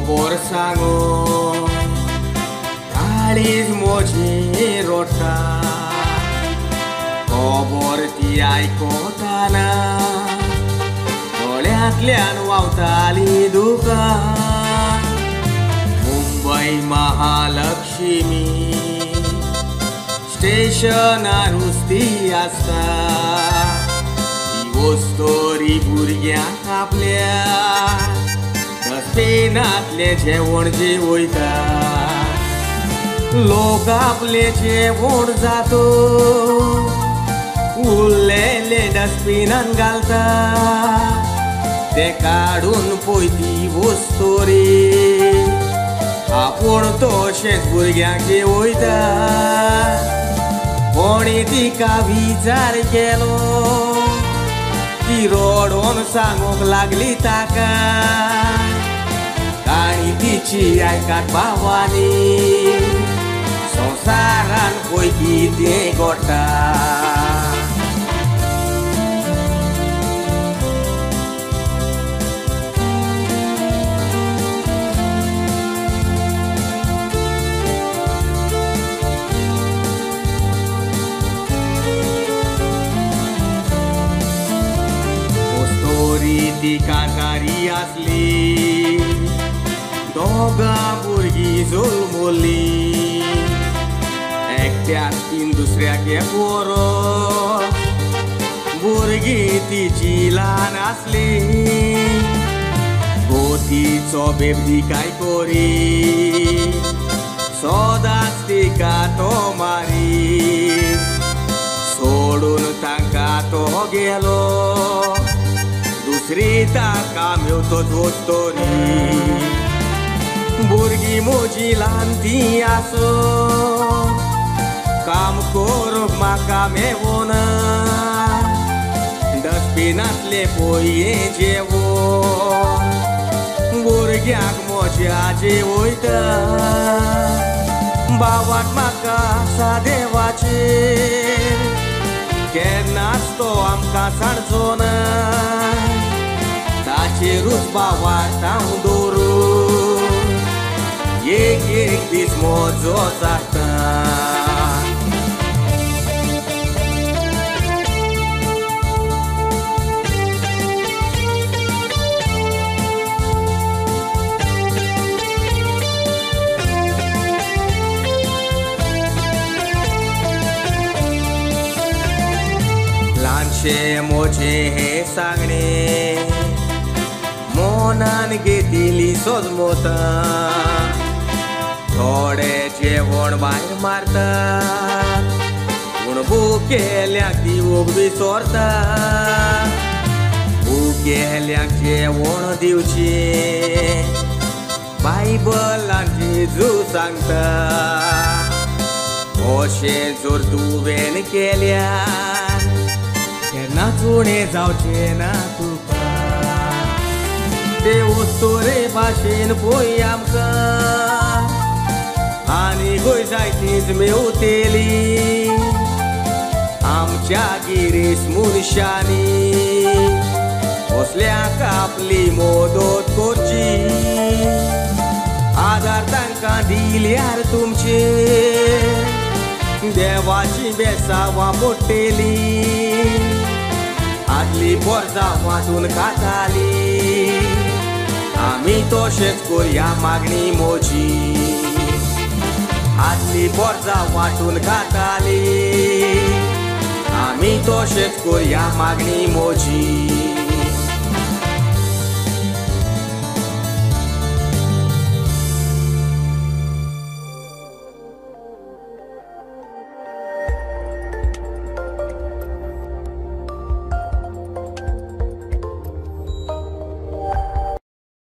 खबर सांगो काळीज म्हजी रोटा खबर ती आयकोताना दोळ्यांतल्यान व्हांवताली दुकां मुंबई महालक्ष्मी स्टेशनार नुस्ती आसता ती वस्तोरी भुरग्यांक आपल्या डस्टबिनांतले जेवण जेवयता लोक आपले जेवण जातो उरलेले डस्टबिनान घालता ते काडून पळय वस्तोरी आपूण तशेंच भुरग्यांक जेवयता कोणी तिका विचार केलो ती रडोन सांगूंक लागली ताका काणी तिची आयकात भावानी संवसारान पळय कितें घडटा ती कांतारी आसली दोगां भुरगीं जल्मली एकट्याक तीन दुसऱ्याक एक वरस भुरगीं तिची ल्हान आसली गोतीचो बेबदी काय करी सदांच तिका तो मारी सोडून तांकां तो गेलो दुसरी ताका मेवतोच वस्तोरी भुरगीं म्हजी ल्हान ती आसो काम करूंक म्हाका मेवना डस्टबिनांतले पळय जेवण भुरग्यांक म्हज्या जेवयता भावान म्हाका आसा देवाचेर केन्नाच तो आमकां सांडचो ना ताचेरूच भावार हांव दवरून एक एक दीस म्हजो जाता ल्हानशे म्हजे हे सांगणे मोनान घेतिली सोजमोता थोडे जेवण भायर मारता पूण भुकेल्यांक दिवूंक विसरता भुकेल्यांक जेवण दिवचें बायबलान जेजू सांगता अशें जर तुवें केल्यार केन्नाच उणें जावचें ना तुका ते वस्तोरे भाशेन पळय आमकां आनी खंय जायतींच मेवतेली आमच्या गिरेस्त मनशांनी असल्यांक आपली मदत करची आदार तांकां दिल्यार तुमचे देवाची बेसांवां पडटली आदली पोरसां वांटून खाताली आमी तशेंच करया मागणी म्हजी आदली पोरसां वांटून खाताली आमी तशेंच करया मागणी म्हजी